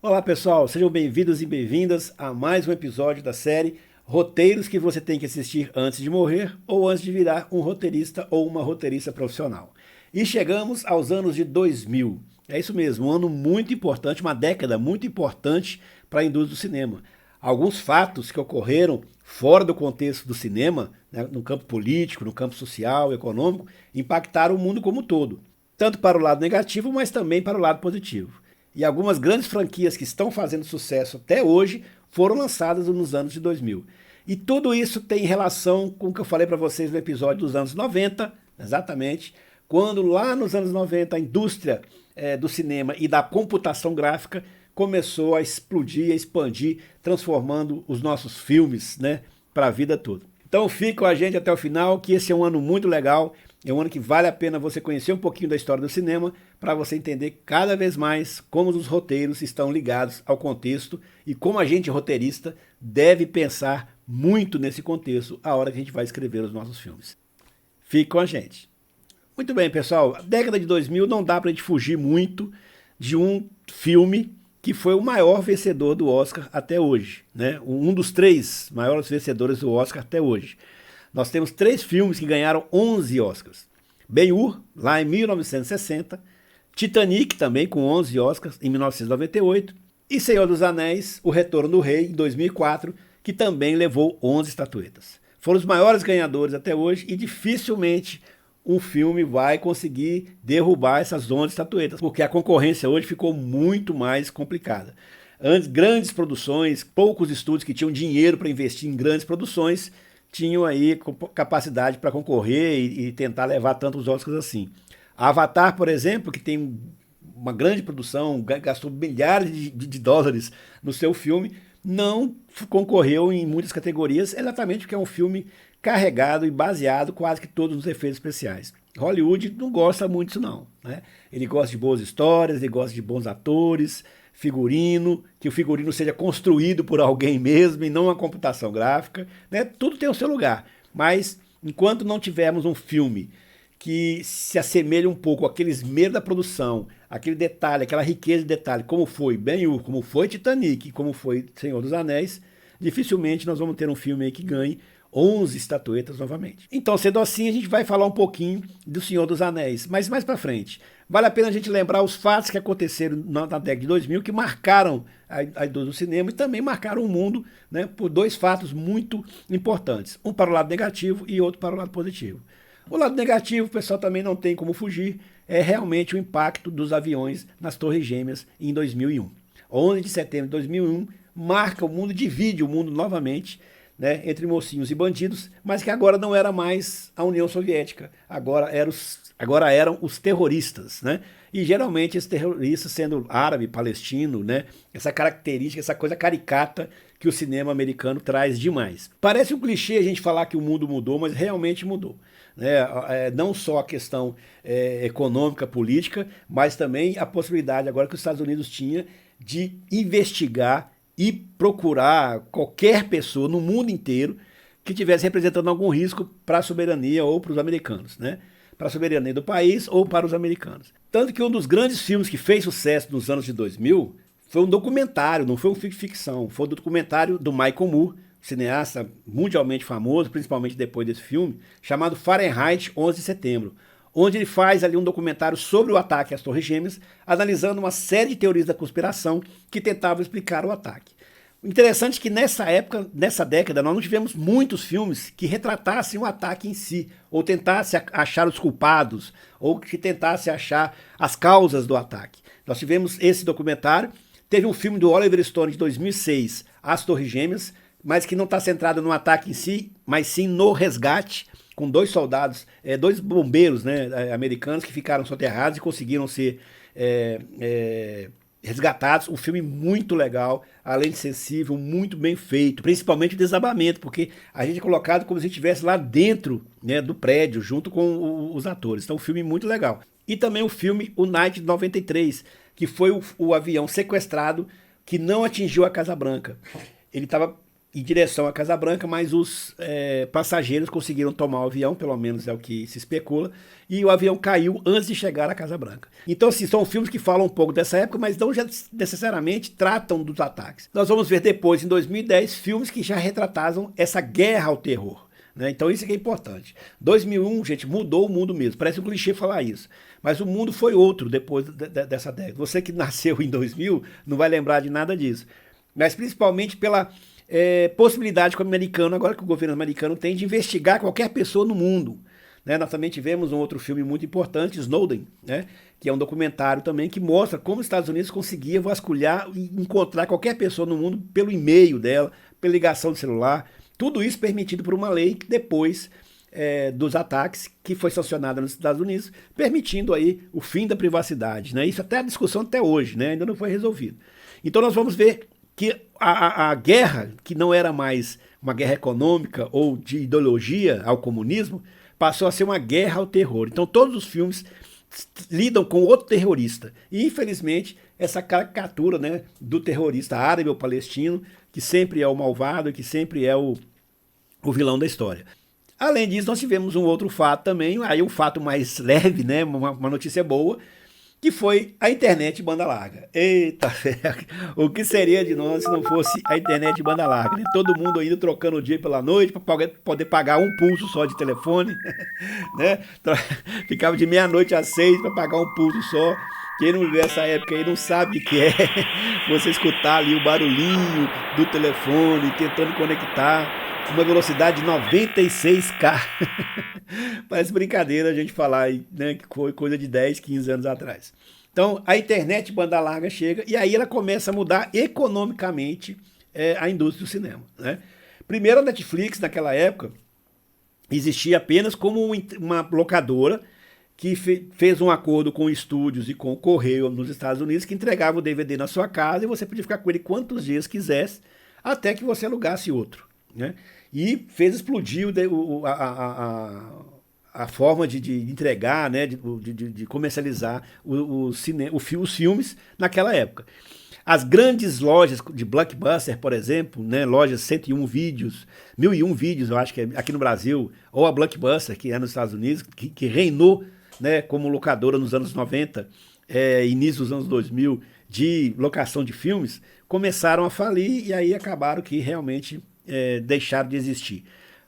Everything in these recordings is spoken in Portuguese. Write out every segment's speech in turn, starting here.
Olá pessoal, sejam bem-vindos e bem-vindas a mais um episódio da série Roteiros que você tem que assistir antes de morrer ou antes de virar um roteirista ou uma roteirista profissional. E chegamos aos anos de 2000. É isso mesmo, um ano muito importante, uma década muito importante para a indústria do cinema. Alguns fatos que ocorreram fora do contexto do cinema, né, no campo político, no campo social, econômico, impactaram o mundo como um todo. Tanto para o lado negativo, mas também para o lado positivo. E algumas grandes franquias que estão fazendo sucesso até hoje foram lançadas nos anos de 2000. E tudo isso tem relação com o que eu falei para vocês no episódio dos anos 90, exatamente, quando lá nos anos 90 a indústria do cinema e da computação gráfica começou a explodir, a expandir, transformando os nossos filmes, né, para a vida toda. Então fique com a gente até o final, que esse é um ano muito legal, é um ano que vale a pena você conhecer um pouquinho da história do cinema para você entender cada vez mais como os roteiros estão ligados ao contexto e como a gente roteirista deve pensar muito nesse contexto a hora que a gente vai escrever os nossos filmes. Fique com a gente. Muito bem, pessoal, a década de 2000 não dá para a gente fugir muito de um filme que foi o maior vencedor do Oscar até hoje, né? Um dos 3 maiores vencedores do Oscar até hoje. Nós temos 3 filmes que ganharam 11 Oscars. Ben-Hur, lá em 1960, Titanic, também com 11 Oscars, em 1998, e Senhor dos Anéis, O Retorno do Rei, em 2004, que também levou 11 estatuetas. Foram os maiores ganhadores até hoje e dificilmente um filme vai conseguir derrubar essas 11 estatuetas, porque a concorrência hoje ficou muito mais complicada. Antes, grandes produções, poucos estúdios que tinham dinheiro para investir em grandes produções, tinham aí capacidade para concorrer e tentar levar tantos Oscars assim. A Avatar, por exemplo, que tem uma grande produção, gastou milhares de dólares no seu filme, não concorreu em muitas categorias, exatamente porque é um filme carregado e baseado quase que todos nos efeitos especiais. Hollywood não gosta muito disso não, né? Ele gosta de boas histórias, ele gosta de bons atores, figurino, que o figurino seja construído por alguém mesmo e não uma computação gráfica, né? Tudo tem o seu lugar, mas enquanto não tivermos um filme que se assemelhe um pouco àquele esmero da produção, aquele detalhe, aquela riqueza de detalhe, como foi Ben-Hur, como foi Titanic, como foi Senhor dos Anéis, dificilmente nós vamos ter um filme aí que ganhe 11 estatuetas novamente. Então, sendo assim, a gente vai falar um pouquinho do Senhor dos Anéis, mas mais pra frente. Vale a pena a gente lembrar os fatos que aconteceram na década de 2000, que marcaram a indústria do cinema e também marcaram o mundo, né, por 2 fatos muito importantes. Um para o lado negativo e outro para o lado positivo. O lado negativo, o pessoal também não tem como fugir, é realmente o impacto dos aviões nas Torres Gêmeas em 2001. 11 de setembro de 2001 marca o mundo, divide o mundo novamente, né, entre mocinhos e bandidos, mas que agora não era mais a União Soviética, agora eram os terroristas, né? E geralmente esses terroristas sendo árabe, palestino, né? Essa característica, essa coisa caricata que o cinema americano traz demais. Parece um clichê a gente falar que o mundo mudou, mas realmente mudou. Né? Não só a questão econômica, política, mas também a possibilidade agora que os Estados Unidos tinha de investigar e procurar qualquer pessoa no mundo inteiro que estivesse representando algum risco para a soberania ou para os americanos, né? Para a soberania do país ou para os americanos. Tanto que um dos grandes filmes que fez sucesso nos anos de 2000 foi um documentário, não foi um filme de ficção, foi um documentário do Michael Moore, cineasta mundialmente famoso, principalmente depois desse filme, chamado Fahrenheit 11 de Setembro, onde ele faz ali um documentário sobre o ataque às Torres Gêmeas, analisando uma série de teorias da conspiração que tentavam explicar o ataque. O interessante é que nessa época, nessa década, nós não tivemos muitos filmes que retratassem o ataque em si, ou tentassem achar os culpados, ou que tentassem achar as causas do ataque. Nós tivemos esse documentário, teve um filme do Oliver Stone de 2006, As Torres Gêmeas, mas que não está centrado no ataque em si, mas sim no resgate, com 2 soldados, 2 bombeiros, né, americanos que ficaram soterrados e conseguiram ser resgatados. Um filme muito legal, além de sensível, muito bem feito, principalmente o desabamento, porque a gente é colocado como se estivesse lá dentro, né, do prédio, junto com os atores. Então, um filme muito legal. E também o filme O Night de 93, que foi o avião sequestrado que não atingiu a Casa Branca. Ele estava em direção à Casa Branca, mas os passageiros conseguiram tomar o avião, pelo menos é o que se especula, e o avião caiu antes de chegar à Casa Branca. Então, assim, são filmes que falam um pouco dessa época, mas não já necessariamente tratam dos ataques. Nós vamos ver depois, em 2010, filmes que já retratavam essa guerra ao terror. Né? Então isso é que é importante. 2001, gente, mudou o mundo mesmo. Parece um clichê falar isso. Mas o mundo foi outro depois dessa década. Você que nasceu em 2000 não vai lembrar de nada disso. Mas principalmente pela possibilidade que o americano, agora que o governo americano tem, de investigar qualquer pessoa no mundo. Né? Nós também tivemos um outro filme muito importante, Snowden, né? Que é um documentário também que mostra como os Estados Unidos conseguia vasculhar e encontrar qualquer pessoa no mundo pelo e-mail dela, pela ligação de celular. Tudo isso permitido por uma lei que depois dos ataques, que foi sancionada nos Estados Unidos, permitindo aí o fim da privacidade. Né? Isso até a discussão até hoje, né? Ainda não foi resolvido. Então nós vamos ver que a guerra, que não era mais uma guerra econômica ou de ideologia ao comunismo, passou a ser uma guerra ao terror. Então todos os filmes lidam com outro terrorista. E infelizmente essa caricatura, né, do terrorista árabe ou palestino, que sempre é o malvado, que sempre é o vilão da história. Além disso, nós tivemos um outro fato também, aí um fato mais leve, né, uma notícia boa, que foi a internet de banda larga. Eita, o que seria de nós se não fosse a internet de banda larga? Né? Todo mundo ainda trocando o dia pela noite para poder pagar um pulso só de telefone, né? Ficava de meia-noite às 6 para pagar um pulso só. Quem não viveu essa época aí não sabe o que é você escutar ali o barulhinho do telefone, tentando conectar com uma velocidade de 96K. Parece brincadeira a gente falar, né, que foi coisa de 10, 15 anos atrás. Então, a internet banda larga chega e aí ela começa a mudar economicamente a indústria do cinema. Né? Primeiro, a Netflix, naquela época, existia apenas como uma locadora que fez um acordo com estúdios e com o Correio nos Estados Unidos, que entregava o DVD na sua casa e você podia ficar com ele quantos dias quisesse, até que você alugasse outro. Né? E fez explodir a forma de entregar, né, de comercializar os filmes naquela época. As grandes lojas de Blockbuster, por exemplo, né, lojas 101 vídeos, 1001 vídeos, eu acho que é aqui no Brasil, ou a Blockbuster, que é nos Estados Unidos, que reinou, né, como locadora nos anos 90, início dos anos 2000, de locação de filmes, começaram a falir e aí acabaram que realmente deixaram de existir.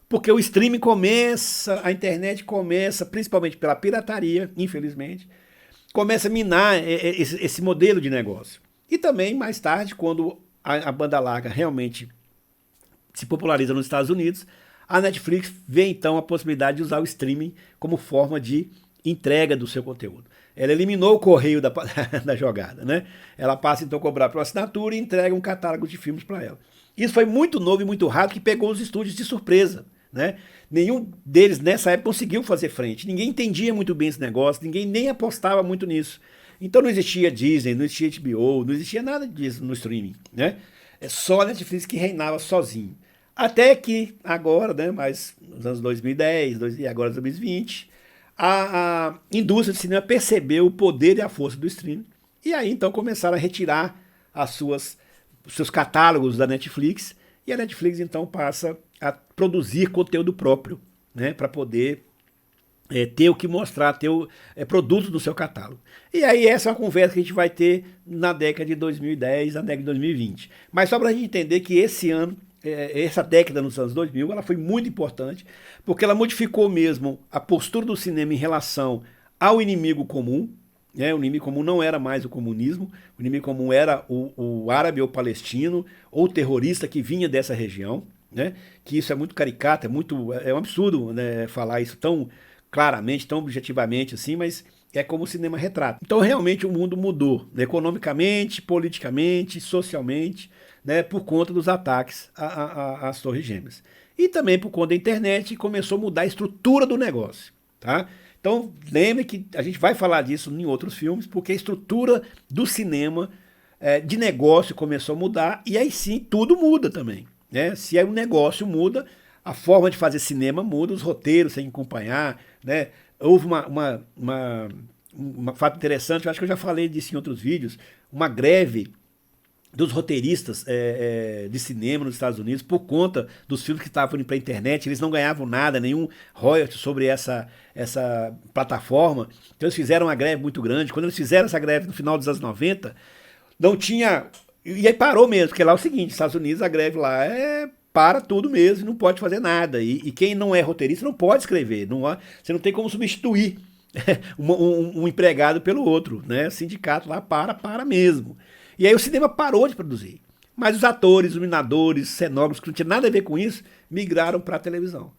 Porque o streaming começa, a internet começa, principalmente pela pirataria, infelizmente, começa a minar esse modelo de negócio. E também, mais tarde, quando a banda larga realmente se populariza nos Estados Unidos, a Netflix vê então a possibilidade de usar o streaming como forma de entrega do seu conteúdo. Ela eliminou o correio da jogada, né? Ela passa então a cobrar por assinatura e entrega um catálogo de filmes para ela. Isso foi muito novo e muito rápido, que pegou os estúdios de surpresa. Né? Nenhum deles nessa época conseguiu fazer frente. Ninguém entendia muito bem esse negócio, ninguém nem apostava muito nisso. Então não existia Disney, não existia HBO, não existia nada disso no streaming. Né? É só a Netflix que reinava sozinho. Até que agora, né, mais nos anos 2010 e agora 2020, a indústria de cinema percebeu o poder e a força do streaming. E aí então começaram a retirar os seus catálogos da Netflix. E a Netflix então passa a produzir conteúdo próprio, né, para poder ter o que mostrar, ter produtos no seu catálogo. E aí essa é uma conversa que a gente vai ter na década de 2010, na década de 2020. Mas só para a gente entender que esse ano, essa década nos anos 2000, ela foi muito importante, porque ela modificou mesmo a postura do cinema em relação ao inimigo comum. O inimigo comum não era mais o comunismo, o inimigo comum era o árabe ou palestino, ou o terrorista que vinha dessa região, né? Que isso é muito caricato, é um absurdo, né, falar isso tão claramente, tão objetivamente assim, mas é como o cinema retrata. Então realmente o mundo mudou, né, economicamente, politicamente, socialmente, né, por conta dos ataques às Torres Gêmeas. E também por conta da internet, começou a mudar a estrutura do negócio. Tá? Então, lembre que a gente vai falar disso em outros filmes, porque a estrutura do cinema de negócio começou a mudar, e aí sim tudo muda também. Né? Se o negócio muda, a forma de fazer cinema muda, os roteiros têm que acompanhar. Né? Houve um fato interessante, eu acho que eu já falei disso em outros vídeos, uma greve dos roteiristas de cinema nos Estados Unidos, por conta dos filmes que estavam indo para a internet, eles não ganhavam nada, nenhum royalty sobre essa plataforma. Então eles fizeram uma greve muito grande. Quando eles fizeram essa greve no final dos anos 90, não tinha... E aí parou mesmo, porque lá é o seguinte, nos Estados Unidos a greve lá para tudo mesmo, não pode fazer nada. E quem não é roteirista não pode escrever, você não tem como substituir um empregado pelo outro, né? O sindicato lá para mesmo. E aí o cinema parou de produzir. Mas os atores, iluminadores, cenógrafos, que não tinha nada a ver com isso, migraram para a televisão.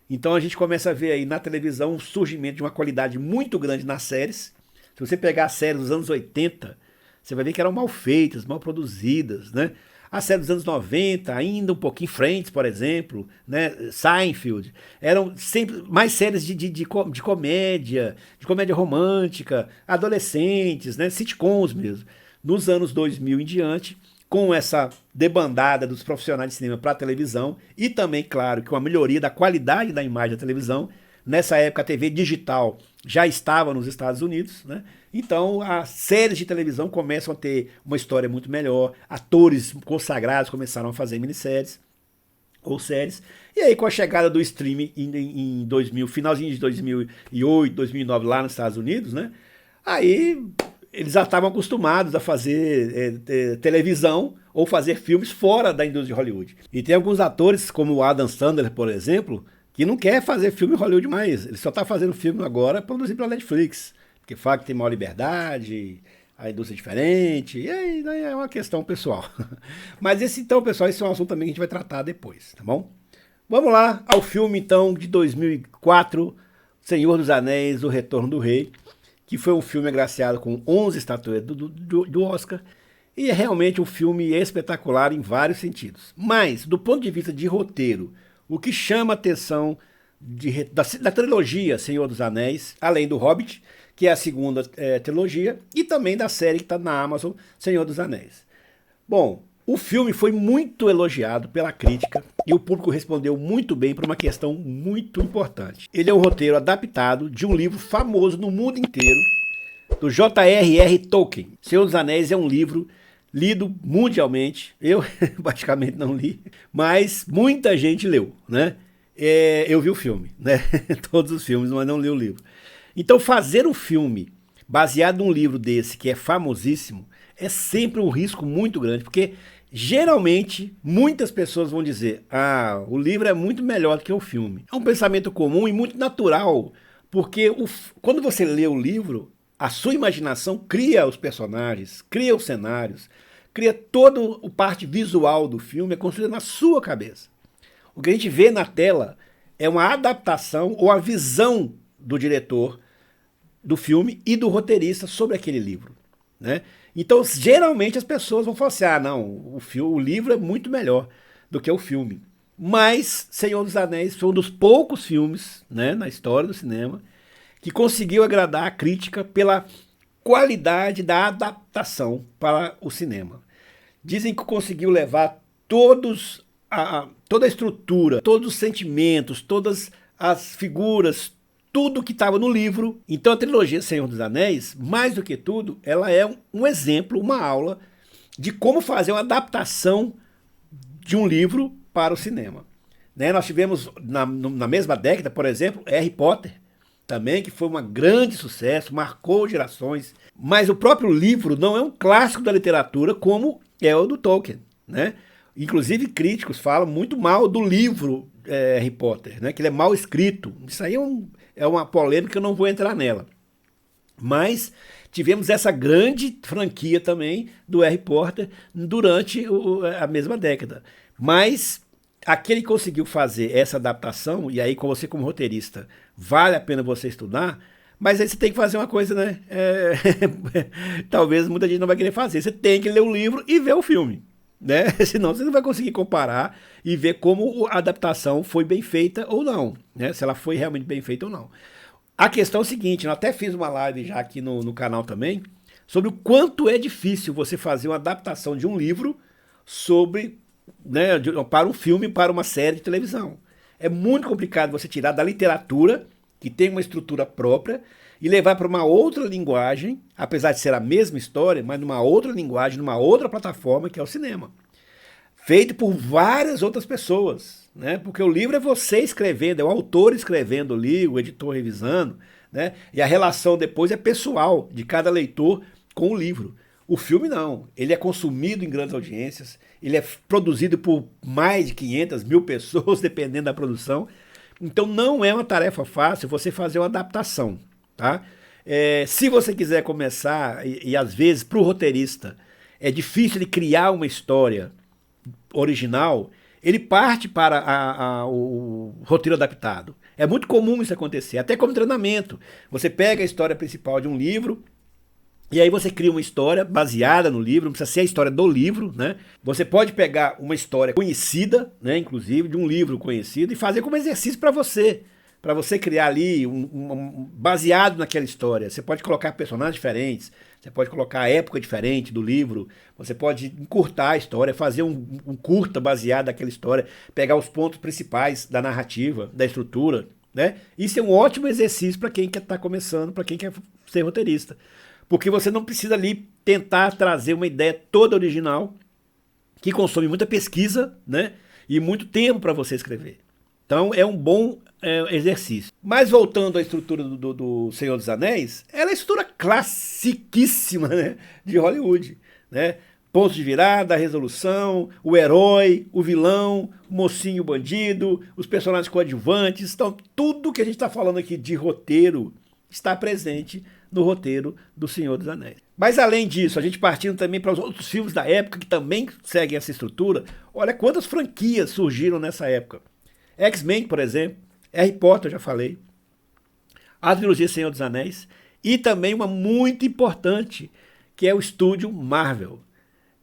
Então a gente começa a ver aí na televisão um surgimento de uma qualidade muito grande nas séries. Se você pegar as séries dos anos 80, você vai ver que eram mal feitas, mal produzidas, né? A série dos anos 90, ainda um pouquinho Friends, por exemplo, né? Seinfeld, eram sempre mais séries de comédia romântica, adolescentes, né? Sitcoms mesmo. Nos anos 2000 em diante, com essa debandada dos profissionais de cinema para a televisão e também, claro, com a melhoria da qualidade da imagem da televisão, nessa época a TV digital já estava nos Estados Unidos, né? Então as séries de televisão começam a ter uma história muito melhor, atores consagrados começaram a fazer minisséries ou séries, e aí com a chegada do streaming em 2000, finalzinho de 2008, 2009 lá nos Estados Unidos, né? Aí eles já estavam acostumados a fazer televisão ou fazer filmes fora da indústria de Hollywood. E tem alguns atores, como o Adam Sandler, por exemplo, que não quer fazer filme em Hollywood mais. Ele só está fazendo filme agora produzido pela Netflix, porque fala que tem maior liberdade, a indústria é diferente, e aí daí é uma questão pessoal. Mas então, pessoal, esse é um assunto também que a gente vai tratar depois, tá bom? Vamos lá ao filme, então, de 2004, Senhor dos Anéis, O Retorno do Rei, que foi um filme agraciado com 11 estatuetas do Oscar, e é realmente um filme espetacular em vários sentidos. Mas, do ponto de vista de roteiro, o que chama a atenção da trilogia Senhor dos Anéis, além do Hobbit, que é a segunda trilogia, e também da série que está na Amazon, Senhor dos Anéis. Bom, o filme foi muito elogiado pela crítica e o público respondeu muito bem para uma questão muito importante. Ele é um roteiro adaptado de um livro famoso no mundo inteiro, do J.R.R. Tolkien. Senhor dos Anéis é um livro lido mundialmente. Eu praticamente não li, mas muita gente leu, né? Eu vi o filme, né? Todos os filmes, mas não li o livro. Então fazer um filme baseado num livro desse, que é famosíssimo, é sempre um risco muito grande, porque geralmente muitas pessoas vão dizer: ah, o livro é muito melhor do que o filme. É um pensamento comum e muito natural, porque quando você lê o livro, a sua imaginação cria os personagens, cria os cenários, cria toda a parte visual do filme, é construída na sua cabeça. O que a gente vê na tela é uma adaptação ou a visão do diretor do filme e do roteirista sobre aquele livro, né? Então, geralmente as pessoas vão falar assim: ah, não, o livro é muito melhor do que o filme. Mas Senhor dos Anéis foi um dos poucos filmes, né, na história do cinema que conseguiu agradar a crítica pela qualidade da adaptação para o cinema. Dizem que conseguiu levar toda a estrutura, todos os sentimentos, todas as figuras, tudo que estava no livro. Então a trilogia Senhor dos Anéis, mais do que tudo, ela é um exemplo, uma aula de como fazer uma adaptação de um livro para o cinema. Né? Nós tivemos na mesma década, por exemplo, Harry Potter, também, que foi um grande sucesso, marcou gerações. Mas o próprio livro não é um clássico da literatura como é o do Tolkien, né? Inclusive críticos falam muito mal do livro Harry Potter, né? Que ele é mal escrito. Isso aí é uma polêmica que eu não vou entrar nela. Mas tivemos essa grande franquia também do Harry Potter durante a mesma década. Mas aquele que conseguiu fazer essa adaptação, e aí com você como roteirista, vale a pena você estudar, mas aí você tem que fazer uma coisa, né? Talvez muita gente não vai querer fazer. Você tem que ler o livro e ver o filme, né? Senão você não vai conseguir comparar e ver como a adaptação foi bem feita ou não, né? Se ela foi realmente bem feita ou não. A questão é o seguinte, eu até fiz uma live já aqui no canal também, sobre o quanto é difícil você fazer uma adaptação de um livro para um filme, para uma série de televisão. É muito complicado você tirar da literatura, que tem uma estrutura própria, e levar para uma outra linguagem, apesar de ser a mesma história, mas numa outra linguagem, numa outra plataforma, que é o cinema. Feito por várias outras pessoas, né? Porque o livro é você escrevendo, é o autor escrevendo ali, o editor revisando, né? E a relação depois é pessoal de cada leitor com o livro. O filme não, ele é consumido em grandes audiências, ele é produzido por mais de 500 mil pessoas, dependendo da produção. Então não é uma tarefa fácil você fazer uma adaptação, tá? Se você quiser começar, e às vezes para o roteirista é difícil ele criar uma história original, ele parte para o roteiro adaptado. É muito comum isso acontecer, até como treinamento. Você pega a história principal de um livro, e aí você cria uma história baseada no livro, não precisa ser a história do livro, né? Você pode pegar uma história conhecida, né, inclusive, de um livro conhecido, e fazer como exercício para você criar ali, baseado naquela história. Você pode colocar personagens diferentes, você pode colocar a época diferente do livro, você pode encurtar a história, fazer um curta baseado naquela história, pegar os pontos principais da narrativa, da estrutura, né? Isso é um ótimo exercício para quem quer estar começando, para quem quer ser roteirista. Porque você não precisa ali tentar trazer uma ideia toda original, que consome muita pesquisa, né? E muito tempo para você escrever. Então é um bom exercício. Mas voltando à estrutura do Senhor dos Anéis, ela é a estrutura classiquíssima, né, de Hollywood, né? Pontos de virada, a resolução, o herói, o vilão, o mocinho, o bandido, os personagens coadjuvantes. Então tudo que a gente está falando aqui de roteiro está presente no roteiro do Senhor dos Anéis. Mas além disso, a gente partindo também para os outros filmes da época que também seguem essa estrutura, olha quantas franquias surgiram nessa época. X-Men, por exemplo, Harry Potter, eu já falei, a trilogia Senhor dos Anéis, e também uma muito importante, que é o estúdio Marvel.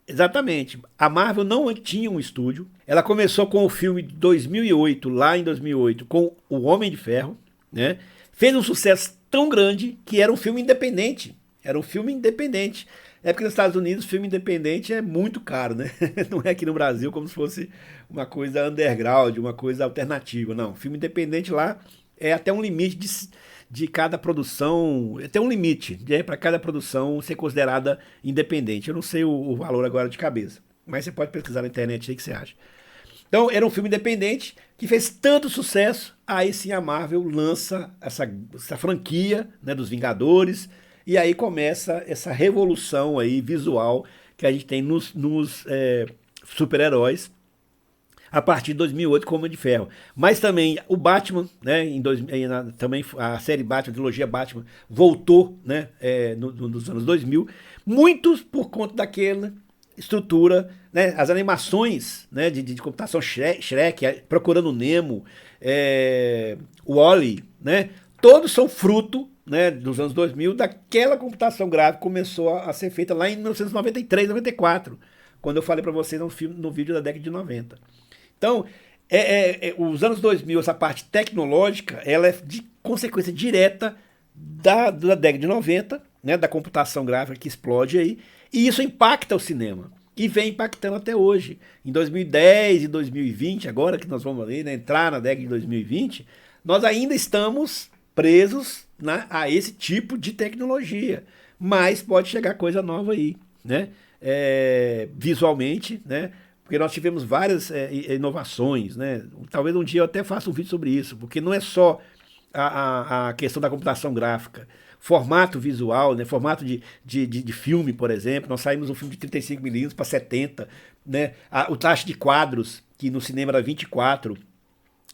Exatamente, a Marvel não tinha um estúdio, ela começou com o filme de 2008, lá em 2008, com O Homem de Ferro, né? Fez um sucesso tão grande que era um filme independente. Era um filme independente. É porque nos Estados Unidos filme independente é muito caro, né? Não é aqui no Brasil como se fosse uma coisa underground, uma coisa alternativa. Não, filme independente lá é até um limite de cada produção, até um limite, né, para cada produção ser considerada independente. Eu não sei o valor agora de cabeça, mas você pode pesquisar na internet aí que você acha. Então, era um filme independente que fez tanto sucesso, aí sim a Marvel lança essa franquia, né, dos Vingadores, e aí começa essa revolução aí visual que a gente tem nos super-heróis a partir de 2008 com o Homem de Ferro. Mas também o Batman, né, também a série Batman, a trilogia Batman, voltou, né, nos anos 2000, muitos por conta daquela estrutura, né, as animações, né, de computação Shrek, Procurando Nemo, o Wall-E, né, todos são fruto, né, dos anos 2000, daquela computação gráfica que começou a ser feita lá em 1993, 94, quando eu falei para vocês no vídeo da década de 90. Então, os anos 2000, essa parte tecnológica, ela é de consequência direta da década de 90, né, da computação gráfica que explode aí, e isso impacta o cinema. E vem impactando até hoje. Em 2010 e 2020, agora que nós vamos ali, né, entrar na década de 2020, nós ainda estamos presos, né, a esse tipo de tecnologia. Mas pode chegar coisa nova aí, né? Visualmente, né? Porque nós tivemos várias inovações, né? Talvez um dia eu até faça um vídeo sobre isso, porque não é só a questão da computação gráfica, formato visual, né? Formato de filme, por exemplo. Nós saímos um filme de 35mm para 70, né? O taxa de quadros, que no cinema era 24.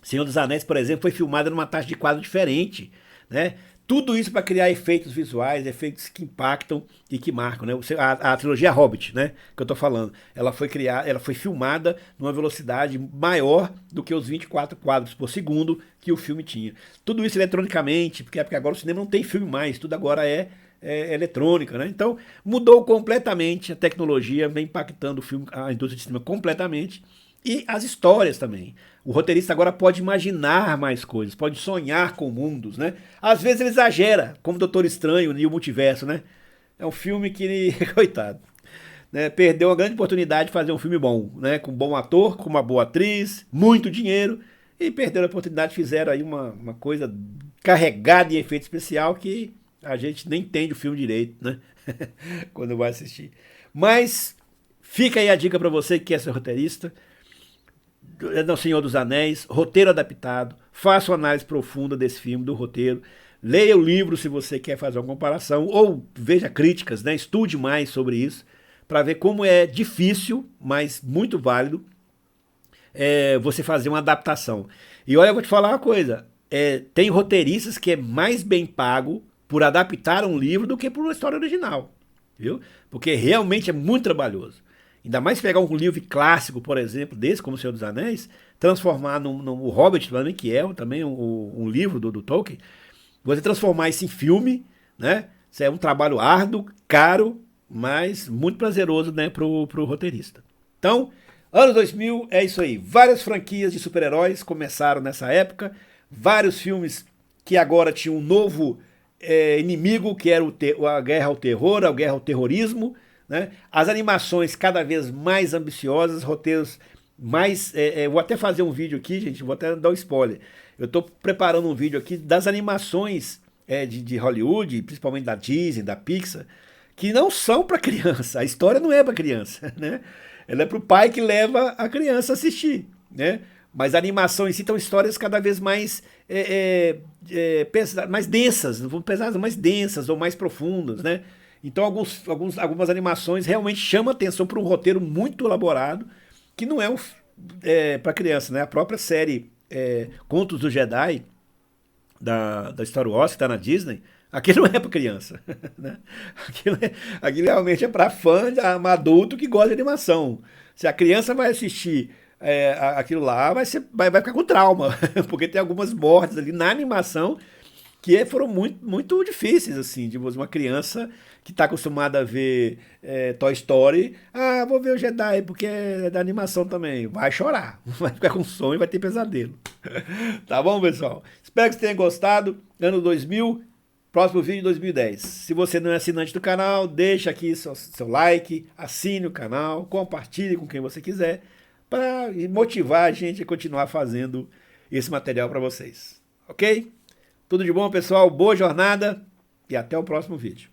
Senhor dos Anéis, por exemplo, foi filmado numa taxa de quadro diferente, né? Tudo isso para criar efeitos visuais, efeitos que impactam e que marcam, né? A trilogia Hobbit, né, que eu estou falando, ela foi filmada numa velocidade maior do que os 24 quadros por segundo que o filme tinha. Tudo isso eletronicamente, porque agora o cinema não tem filme mais, tudo agora é eletrônica, né? Então mudou completamente a tecnologia, vem impactando a indústria de cinema completamente. E as histórias também. O roteirista agora pode imaginar mais coisas, pode sonhar com mundos, né? Às vezes ele exagera, como Doutor Estranho e o Multiverso, né? É um filme que, coitado, né, perdeu uma grande oportunidade de fazer um filme bom, né? Com um bom ator, com uma boa atriz, muito dinheiro, e perderam a oportunidade, fizeram aí uma coisa carregada em efeito especial que a gente nem entende o filme direito, né? Quando vai assistir. Mas fica aí a dica para você que quer ser roteirista, do Senhor dos Anéis, roteiro adaptado, faça uma análise profunda desse filme, do roteiro, leia o livro se você quer fazer uma comparação, ou veja críticas, né? Estude mais sobre isso, para ver como é difícil, mas muito válido, você fazer uma adaptação. E olha, eu vou te falar uma coisa, tem roteiristas que é mais bem pago por adaptar um livro do que por uma história original, viu? Porque realmente é muito trabalhoso. Ainda mais pegar um livro clássico, por exemplo, desse, como O Senhor dos Anéis, transformar o Hobbit também, que é também um livro do Tolkien, você transformar isso em filme, né? Isso é um trabalho árduo, caro, mas muito prazeroso, né, pro roteirista. Então, anos 2000 é isso aí. Várias franquias de super-heróis começaram nessa época, vários filmes que agora tinham um novo inimigo, que era a guerra ao terror, a guerra ao terrorismo, né? As animações cada vez mais ambiciosas, roteiros mais... vou até fazer um vídeo aqui, gente, vou até dar um spoiler. Eu estou preparando um vídeo aqui das animações de Hollywood, principalmente da Disney, da Pixar, que não são para criança. A história não é para criança, né? Ela é para o pai que leva a criança a assistir, né? Mas a animação em si são histórias cada vez mais, mais densas, não vou pesadas, mais densas ou mais profundas, né? Então algumas animações realmente chamam a atenção para um roteiro muito elaborado, que não para criança, né? A própria série Contos do Jedi, da Star Wars, que está na Disney, aquilo não é para criança, né? Aquilo realmente é para fã, adulto que gosta de animação. Se a criança vai assistir aquilo lá, vai ficar com trauma, porque tem algumas mortes ali na animação que foram muito, muito difíceis, assim, de uma criança que está acostumada a ver Toy Story, vou ver o Jedi, porque é da animação também, vai chorar, vai ficar com sono e vai ter pesadelo. Tá bom, pessoal? Espero que você tenha gostado. Ano 2000, próximo vídeo 2010. Se você não é assinante do canal, deixa aqui seu like, assine o canal, compartilhe com quem você quiser, para motivar a gente a continuar fazendo esse material para vocês. Ok? Tudo de bom, pessoal? Boa jornada e até o próximo vídeo.